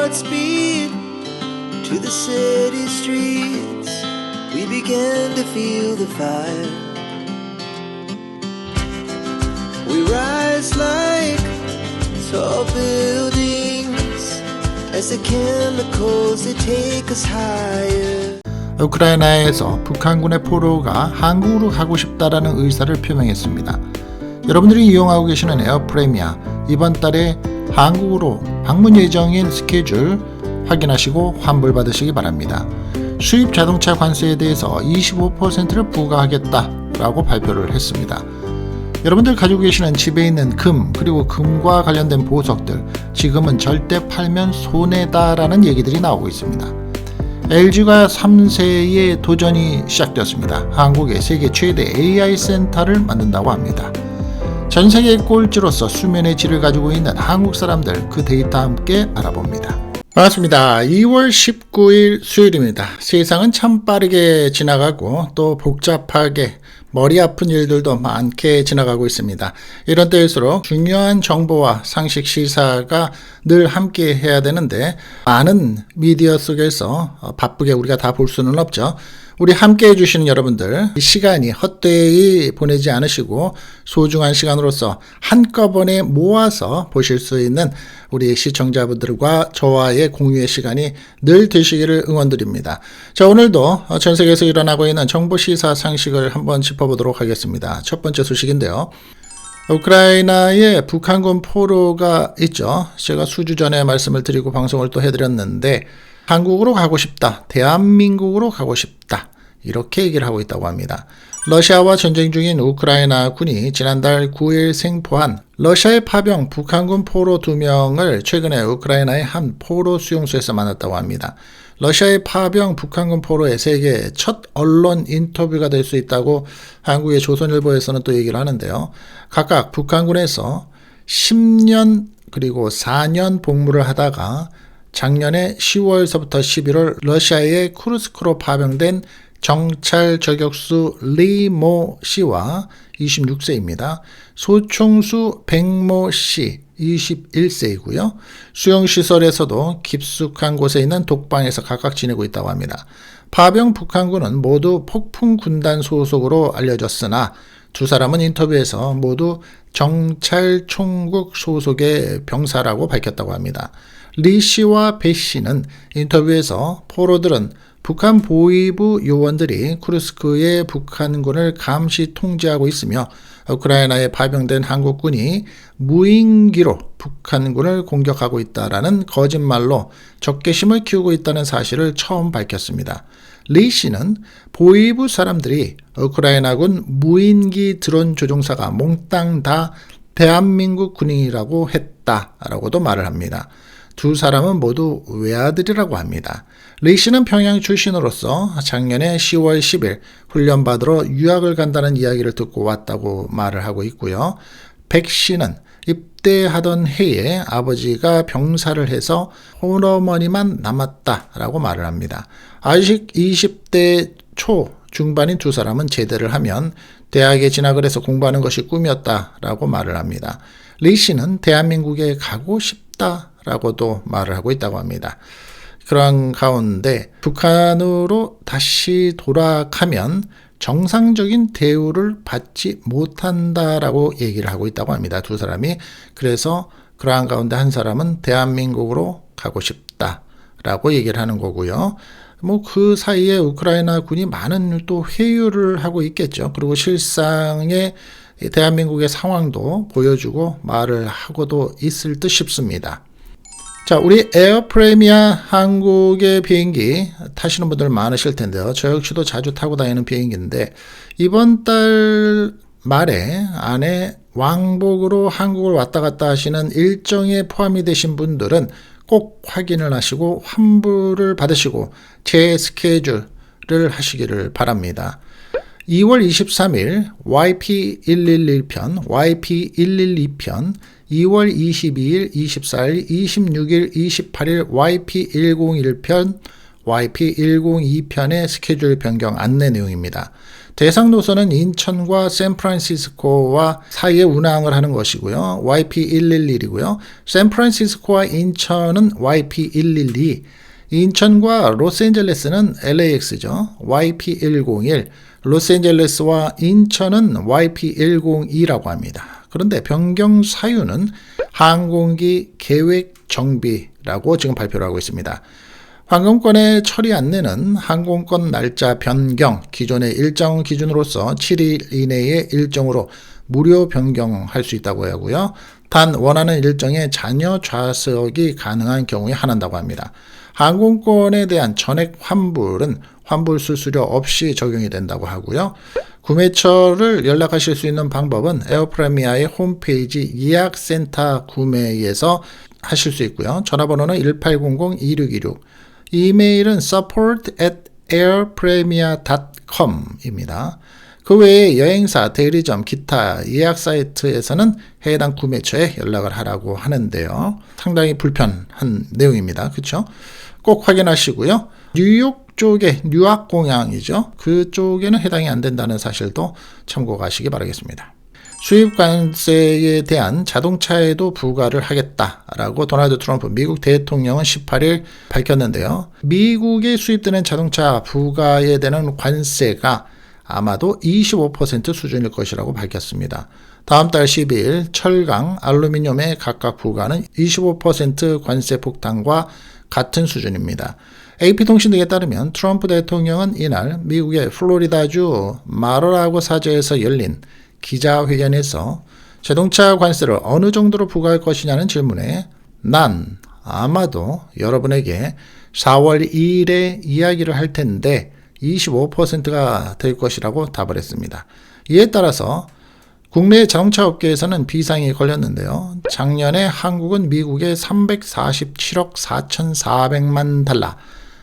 Godspeed to the city streets. We began to feel the fire. We rise like tall buildings as the chemicals they take us higher. 우크라이나에서 북한군의 포로가 한국으로 가고 싶다라는 의사를 표명했습니다. 여러분들이 이용하고 계시는 에어프레미아 이번 달에 한국으로 방문 예정인 스케줄 확인하시고 환불받으시기 바랍니다. 수입 자동차 관세에 대해서 25%를 부과하겠다라고 발표를 했습니다. 여러분들 가지고 계시는 집에 있는 금 그리고 금과 관련된 보석들 지금은 절대 팔면 손해다라는 얘기들이 나오고 있습니다. LG가 3세의 도전이 시작되었습니다. 한국에 세계 최대 AI 센터를 만든다고 합니다. 전 세계 꼴찌로서 수면의 질을 가지고 있는 한국 사람들 그 데이터와 함께 알아봅니다. 반갑습니다. 2월 19일 수요일입니다. 세상은 참 빠르게 지나가고 또 복잡하게 머리 아픈 일들도 많게 지나가고 있습니다. 이런 때일수록 중요한 정보와 상식 시사가 늘 함께 해야 되는데 많은 미디어 속에서 바쁘게 우리가 다 볼 수는 없죠. 우리 함께 해주시는 여러분들 이 시간이 헛되이 보내지 않으시고 소중한 시간으로서 한꺼번에 모아서 보실 수 있는 우리 시청자분들과 저와의 공유의 시간이 늘 되시기를 응원드립니다. 자, 오늘도 전 세계에서 일어나고 있는 정보 시사 상식을 한번 짚어보도록 하겠습니다. 첫 번째 소식인데요. 우크라이나에 북한군 포로가 있죠. 제가 수주 전에 말씀을 드리고 방송을 또 해드렸는데 한국으로 가고 싶다, 대한민국으로 가고 싶다 이렇게 얘기를 하고 있다고 합니다. 러시아와 전쟁 중인 우크라이나 군이 지난달 9일 생포한 러시아의 파병 북한군 포로 2명을 최근에 우크라이나의 한 포로 수용소에서 만났다고 합니다. 러시아의 파병 북한군 포로의 세계 첫 언론 인터뷰가 될 수 있다고 한국의 조선일보에서는 또 얘기를 하는데요. 각각 북한군에서 10년 그리고 4년 복무를 하다가 작년에 10월서부터 11월 러시아의 쿠르스크로 파병된 정찰 저격수 리모 씨와 26세입니다. 소총수 백모 씨 21세이고요. 수용시설에서도 깊숙한 곳에 있는 독방에서 각각 지내고 있다고 합니다. 파병 북한군은 모두 폭풍군단 소속으로 알려졌으나 두 사람은 인터뷰에서 모두 정찰총국 소속의 병사라고 밝혔다고 합니다. 리 씨와 배 씨는 인터뷰에서 포로들은 북한 보위부 요원들이 쿠르스크의 북한군을 감시 통제하고 있으며 우크라이나에 파병된 한국군이 무인기로 북한군을 공격하고 있다라는 거짓말로 적개심을 키우고 있다는 사실을 처음 밝혔습니다. 리 씨는 보위부 사람들이 우크라이나군 무인기 드론 조종사가 몽땅 다 대한민국 군인이라고 했다라고도 말을 합니다. 두 사람은 모두 외아들이라고 합니다. 리 씨는 평양 출신으로서 작년에 10월 10일 훈련받으러 유학을 간다는 이야기를 듣고 왔다고 말을 하고 있고요. 백 씨는 입대하던 해에 아버지가 병사를 해서 홀어머니만 남았다라고 말을 합니다. 아직 20대 초 중반인 두 사람은 제대를 하면 대학에 진학을 해서 공부하는 것이 꿈이었다라고 말을 합니다. 리 씨는 대한민국에 가고 싶다라고도 말을 하고 있다고 합니다. 그런 가운데 북한으로 다시 돌아가면 정상적인 대우를 받지 못한다라고 얘기를 하고 있다고 합니다. 두 사람이. 그래서 그러한 가운데 한 사람은 대한민국으로 가고 싶다라고 얘기를 하는 거고요. 그 사이에 우크라이나 군이 많은 또 회유를 하고 있겠죠. 그리고 실상의 대한민국의 상황도 보여주고 말을 하고도 있을 듯 싶습니다. 자, 우리 에어프레미아 한국의 비행기 타시는 분들 많으실 텐데요. 저 역시도 자주 타고 다니는 비행기인데 이번 달 말에 안에 왕복으로 한국을 왔다 갔다 하시는 일정에 포함이 되신 분들은 꼭 확인을 하시고 환불을 받으시고 재스케줄을 하시기를 바랍니다. 2월 23일 YP111편, YP112편, 2월 22일, 24일, 26일, 28일 YP101편, YP102편의 스케줄 변경 안내 내용입니다. 대상 노선은 인천과 샌프란시스코와 사이에 운항을 하는 것이고요. YP111이고요. 샌프란시스코와 인천은 YP112, 인천과 로스앤젤레스는 LAX죠. YP101, 로스앤젤레스와 인천은 YP102라고 합니다. 그런데 변경 사유는 항공기 계획 정비라고 지금 발표를 하고 있습니다. 항공권의 처리 안내는 항공권 날짜 변경, 기존의 일정 기준으로서 7일 이내의 일정으로 무료 변경할 수 있다고 하고요. 단 원하는 일정에 잔여 좌석이 가능한 경우에 한한다고 합니다. 항공권에 대한 전액 환불은 환불 수수료 없이 적용이 된다고 하고요. 구매처를 연락하실 수 있는 방법은 에어프레미아의 홈페이지 예약센터 구매에서 하실 수 있고요. 전화번호는 1800-2626, 이메일은 support@airpremia.com입니다. 그 외에 여행사, 대리점, 기타 예약 사이트에서는 해당 구매처에 연락을 하라고 하는데요. 상당히 불편한 내용입니다. 그렇죠? 꼭 확인하시고요. 뉴욕 쪽에 뉴악 공항이죠. 그쪽에는 해당이 안 된다는 사실도 참고하시기 바라겠습니다. 수입 관세에 대한 자동차에도 부과를 하겠다라고 도널드 트럼프 미국 대통령은 18일 밝혔는데요. 미국에 수입되는 자동차 부과에 대한 관세가 아마도 25% 수준일 것이라고 밝혔습니다. 다음 달 12일 철강, 알루미늄의 각각 부과는 25% 관세 폭탄과 같은 수준입니다. AP통신 등에 따르면 트럼프 대통령은 이날 미국의 플로리다주 마러라고 사저에서 열린 기자회견에서 자동차 관세를 어느 정도로 부과할 것이냐는 질문에 난 아마도 여러분에게 4월 2일에 이야기를 할 텐데 25%가 될 것이라고 답을 했습니다. 이에 따라서 국내 자동차 업계에서는 비상이 걸렸는데요. 작년에 한국은 미국에 347억 4,400만 달러,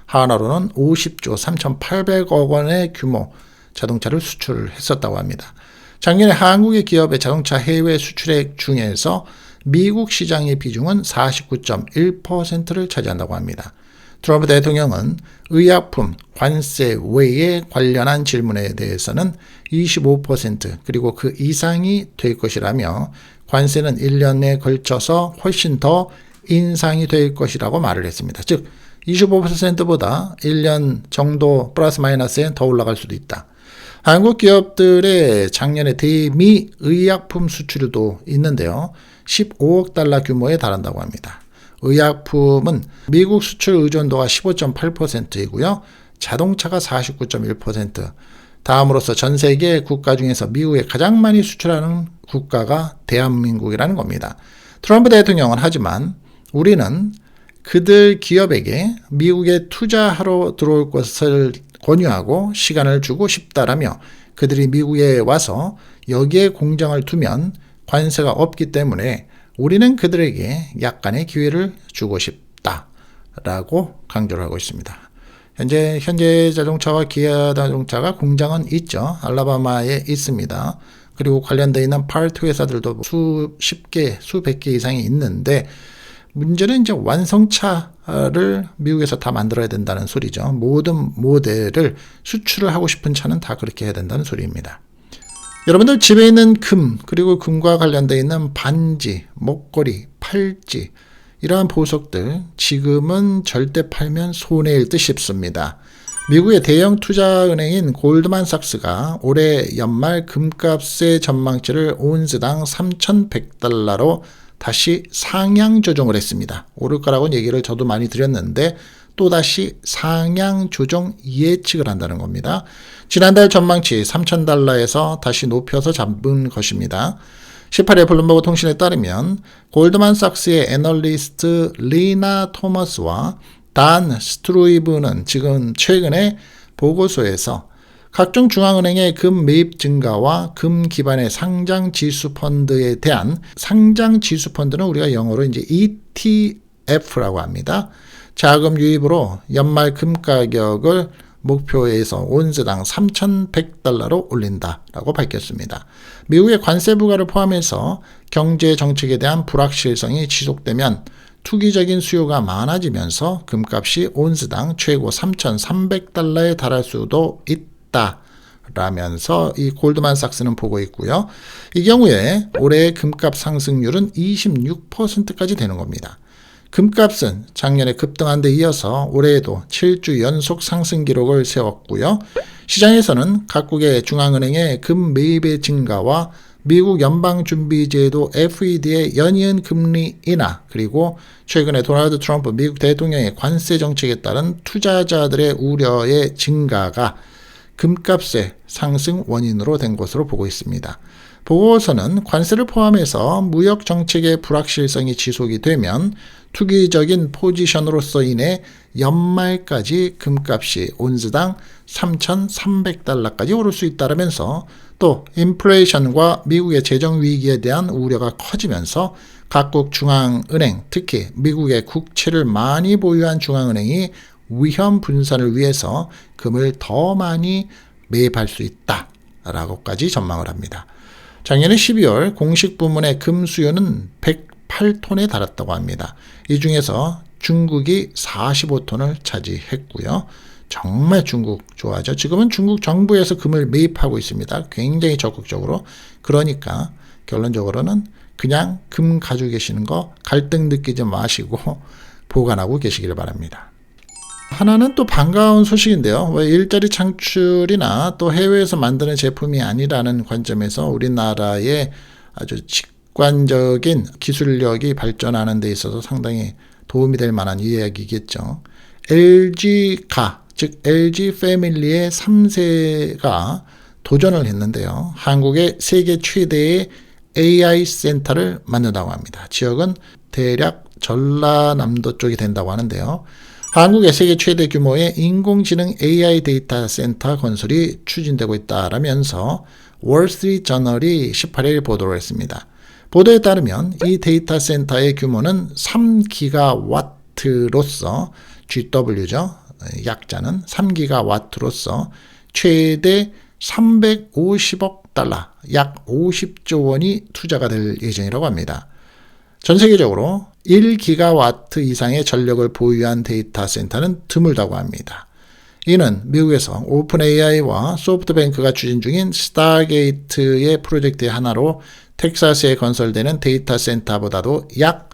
하나로는 50조 3,800억 원의 규모 자동차를 수출했었다고 합니다. 작년에 한국의 기업의 자동차 해외 수출액 중에서 미국 시장의 비중은 49.1%를 차지한다고 합니다. 트럼프 대통령은 의약품 관세 외에 관련한 질문에 대해서는 25% 그리고 그 이상이 될 것이라며 관세는 1년에 걸쳐서 훨씬 더 인상이 될 것이라고 말을 했습니다. 즉 25%보다 1년 정도 플러스 마이너스에 더 올라갈 수도 있다. 한국 기업들의 작년에 대미 의약품 수출도 있는데요. 15억 달러 규모에 달한다고 합니다. 의약품은 미국 수출 의존도가 15.8%이고요. 자동차가 49.1%. 다음으로서 전 세계 국가 중에서 미국에 가장 많이 수출하는 국가가 대한민국이라는 겁니다. 트럼프 대통령은 하지만 우리는 그들 기업에게 미국에 투자하러 들어올 것을 권유하고 시간을 주고 싶다라며 그들이 미국에 와서 여기에 공장을 두면 관세가 없기 때문에 우리는 그들에게 약간의 기회를 주고 싶다라고 강조를 하고 있습니다. 현재 자동차와 기아 자동차가 공장은 있죠. 알라바마에 있습니다. 그리고 관련되어 있는 파트 회사들도 수십 개, 수백 개 이상이 있는데 문제는 이제 완성차를 미국에서 다 만들어야 된다는 소리죠. 모든 모델을 수출을 하고 싶은 차는 다 그렇게 해야 된다는 소리입니다. 여러분들 집에 있는 금, 그리고 금과 관련되어 있는 반지, 목걸이, 팔찌 이러한 보석들 지금은 절대 팔면 손해일 듯 싶습니다. 미국의 대형 투자은행인 골드만삭스가 올해 연말 금값의 전망치를 온스당 3,100달러로 다시 상향 조정을 했습니다. 오를 거라고는 얘기를 저도 많이 드렸는데 또다시 상향 조정 예측을 한다는 겁니다. 지난달 전망치 3,000달러에서 다시 높여서 잡은 것입니다. 18일 블룸버그 통신에 따르면 골드만삭스의 애널리스트 리나 토머스와 단 스트루이브는 지금 최근에 보고서에서 각종 중앙은행의 금 매입 증가와 금 기반의 상장 지수 펀드에 대한 상장 지수 펀드는 우리가 영어로 이제 ETF라고 합니다. 자금 유입으로 연말 금 가격을 목표에서 온스당 3,100달러로 올린다라고 밝혔습니다. 미국의 관세 부과를 포함해서 경제 정책에 대한 불확실성이 지속되면 투기적인 수요가 많아지면서 금값이 온스당 최고 3,300달러에 달할 수도 있다라고 라면서 이 골드만삭스는 보고 있고요. 이 경우에 올해 금값 상승률은 26%까지 되는 겁니다. 금값은 작년에 급등한 데 이어서 올해에도 7주 연속 상승 기록을 세웠고요. 시장에서는 각국의 중앙은행의 금 매입의 증가와 미국 연방준비제도 FED의 연이은 금리 인하, 그리고 최근에 도널드 트럼프 미국 대통령의 관세 정책에 따른 투자자들의 우려의 증가가 금값의 상승 원인으로 된 것으로 보고 있습니다. 보고서는 관세를 포함해서 무역 정책의 불확실성이 지속이 되면 투기적인 포지션으로서 인해 연말까지 금값이 온스당 3,300달러까지 오를 수 있다면서 또 인플레이션과 미국의 재정 위기에 대한 우려가 커지면서 각국 중앙은행, 특히 미국의 국채를 많이 보유한 중앙은행이 위험 분산을 위해서 금을 더 많이 매입할 수 있다라고까지 전망을 합니다. 작년에 12월 공식 부문의 금 수요는 108톤에 달했다고 합니다. 이 중에서 중국이 45톤을 차지했고요. 정말 중국 좋아하죠. 지금은 중국 정부에서 금을 매입하고 있습니다. 굉장히 적극적으로. 그러니까 결론적으로는 그냥 금 가지고 계시는 거 갈등 느끼지 마시고 보관하고 계시길 바랍니다. 하나는 또 반가운 소식인데요. 왜 일자리 창출이나 또 해외에서 만드는 제품이 아니라는 관점에서 우리나라의 아주 직관적인 기술력이 발전하는 데 있어서 상당히 도움이 될 만한 이야기겠죠. LG가, 즉 LG 패밀리의 3세가 도전을 했는데요. 한국의 세계 최대의 AI 센터를 만든다고 합니다. 지역은 대략 전라남도 쪽이 된다고 하는데요. 한국의 세계 최대 규모의 인공지능 AI 데이터 센터 건설이 추진되고 있다라면서 월스트리트저널이 18일 보도를 했습니다. 보도에 따르면 이 데이터 센터의 규모는 3기가와트로서 GW죠. 약자는 3기가와트로서 최대 350억 달러, 약 50조 원이 투자가 될 예정이라고 합니다. 전 세계적으로 1기가와트 이상의 전력을 보유한 데이터 센터는 드물다고 합니다. 이는 미국에서 오픈 AI와 소프트뱅크가 추진 중인 스타게이트의 프로젝트의 하나로 텍사스에 건설되는 데이터 센터보다도 약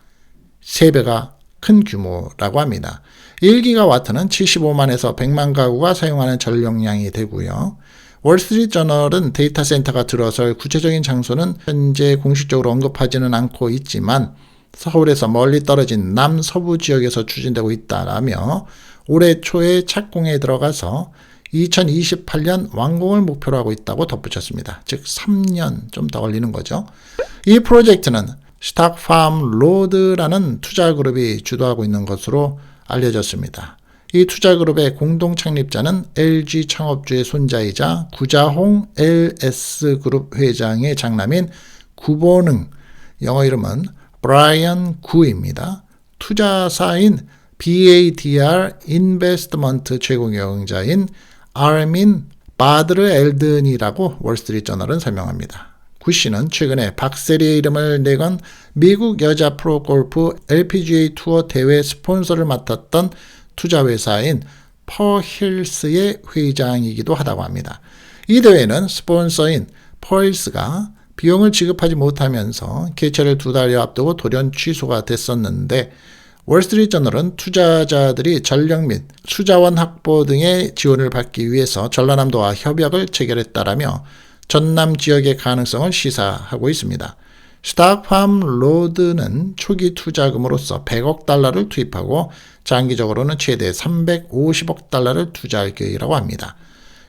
3배가 큰 규모라고 합니다. 1기가와트는 75만에서 100만 가구가 사용하는 전력량이 되고요. 월스트리트저널은 데이터 센터가 들어설 구체적인 장소는 현재 공식적으로 언급하지는 않고 있지만 서울에서 멀리 떨어진 남서부 지역에서 추진되고 있다라며 올해 초에 착공에 들어가서 2028년 완공을 목표로 하고 있다고 덧붙였습니다. 즉 3년 좀 더 걸리는 거죠. 이 프로젝트는 스탁팜 로드라는 투자그룹이 주도하고 있는 것으로 알려졌습니다. 이 투자그룹의 공동 창립자는 LG 창업주의 손자이자 구자홍 LS그룹 회장의 장남인 구본흥, 영어 이름은 브라이언 구입니다. 투자사인 BADR 인베스트먼트 최고경영자인 아르민 바드르 엘든이라고 월스트리트저널은 설명합니다. 구 씨는 최근에 박세리의 이름을 내건 미국 여자 프로골프 LPGA 투어 대회 스폰서를 맡았던 투자회사인 퍼힐스의 회장이기도 하다고 합니다. 이 대회는 스폰서인 퍼힐스가 비용을 지급하지 못하면서 개최를 2달여 앞두고 돌연 취소가 됐었는데 월스트리트저널은 투자자들이 전력 및 수자원 확보 등의 지원을 받기 위해서 전라남도와 협약을 체결했다라며 전남 지역의 가능성을 시사하고 있습니다. 스탁팜 로드는 초기 투자금으로서 100억 달러를 투입하고 장기적으로는 최대 350억 달러를 투자할 계획이라고 합니다.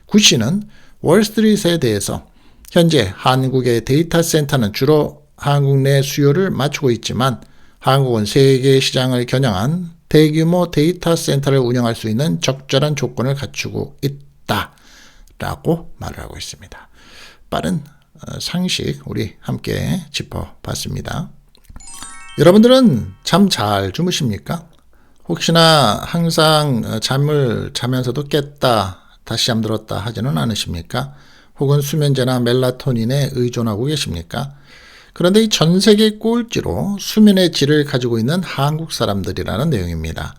구 씨는 월스트리트에 대해서 현재 한국의 데이터 센터는 주로 한국 내 수요를 맞추고 있지만 한국은 세계 시장을 겨냥한 대규모 데이터 센터를 운영할 수 있는 적절한 조건을 갖추고 있다라고 말을 하고 있습니다. 빠른 상식 우리 함께 짚어봤습니다. 여러분들은 잠 잘 주무십니까? 혹시나 항상 잠을 자면서도 깼다 다시 잠들었다 하지는 않으십니까? 혹은 수면제나 멜라토닌에 의존하고 계십니까? 그런데 이 전 세계 꼴찌로 수면의 질을 가지고 있는 한국 사람들이라는 내용입니다.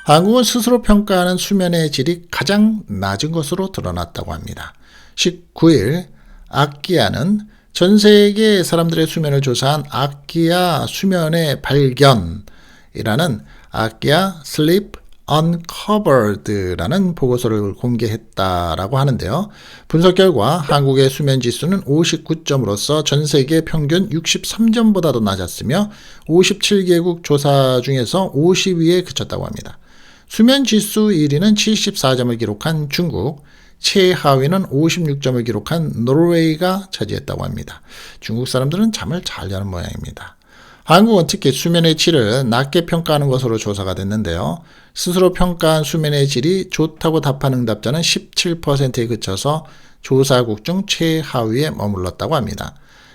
한국은 스스로 평가하는 수면의 질이 가장 낮은 것으로 드러났다고 합니다. 19일 아키아는 전 세계 사람들의 수면을 조사한 아키아 수면의 발견이라는 아키아 Sleep Uncovered라는 보고서를 공개했다라고 하는데요. 분석 결과 한국의 수면 지수는 59점으로서 전 세계 평균 63점보다도 낮았으며 57개국 조사 중에서 50위에 그쳤다고 합니다. 수면 지수 1위는 74점을 기록한 중국, 최하위는 56점을 기록한 노르웨이가 차지했다고 합니다. 중국 사람들은 잠을 잘 자는 모양입니다. 한국은 특히 수면의 질을 낮게 평가하는 것으로 조사가 됐는데요. 스스로 평가한 수면의 질이 좋다고 답한 응답자는 17%에 그쳐서 조사국 중 최하위에 머물렀다고 합니다.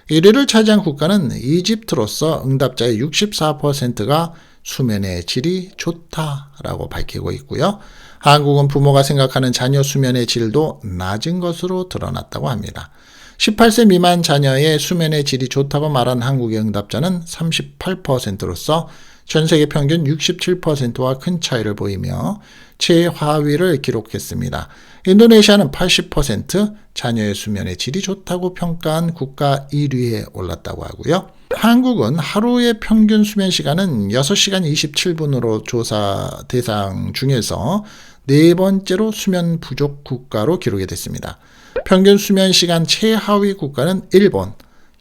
1위를 차지한 국가는 이집트로서 응답자의 64%가 수면의 질이 좋다라고 밝히고 있고요. 한국은 부모가 생각하는 자녀 수면의 질도 낮은 것으로 드러났다고 합니다. 18세 미만 자녀의 수면의 질이 좋다고 말한 한국의 응답자는 38%로서 전 세계 평균 67%와 큰 차이를 보이며 최하위를 기록했습니다. 인도네시아는 80% 자녀의 수면의 질이 좋다고 평가한 국가 1위에 올랐다고 하고요. 한국은 하루의 평균 수면 시간은 6시간 27분으로 조사 대상 중에서 네 번째로 수면 부족 국가로 기록이 됐습니다. 평균 수면 시간 최하위 국가는 일본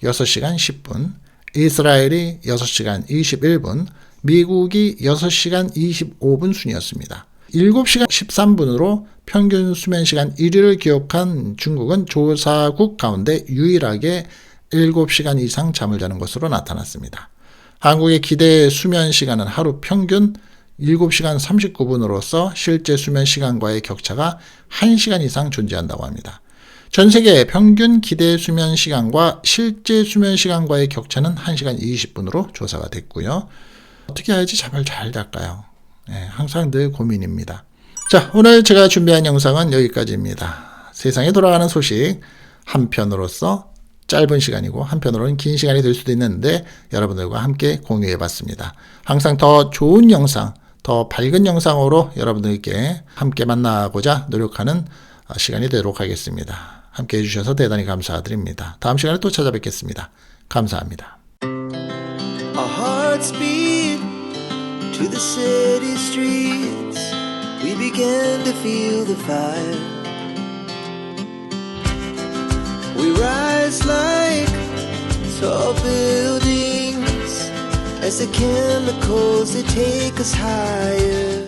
6시간 10분, 이스라엘이 6시간 21분, 미국이 6시간 25분 순이었습니다. 7시간 13분으로 평균 수면 시간 1위를 기록한 중국은 조사국 가운데 유일하게 7시간 이상 잠을 자는 것으로 나타났습니다. 한국의 기대 수면 시간은 하루 평균 7시간 39분으로서 실제 수면 시간과의 격차가 1시간 이상 존재한다고 합니다. 전 세계 평균 기대 수면 시간과 실제 수면 시간과의 격차는 1시간 20분으로 조사가 됐고요. 어떻게 해야지 잠을 잘 잘까요? 항상 늘 고민입니다. 자, 오늘 제가 준비한 영상은 여기까지입니다. 세상에 돌아가는 소식 한편으로서 짧은 시간이고 한편으로는 긴 시간이 될 수도 있는데 여러분들과 함께 공유해 봤습니다. 항상 더 좋은 영상, 더 밝은 영상으로 여러분들께 함께 만나고자 노력하는 시간이 되도록 하겠습니다. 함께 해주셔서 대단히 감사드립니다. 다음 시간에 또 찾아뵙겠습니다. 감사합니다. Our hearts beat to the city streets. We began to feel the fire. We rise like tall buildings as the chemicals they take us higher.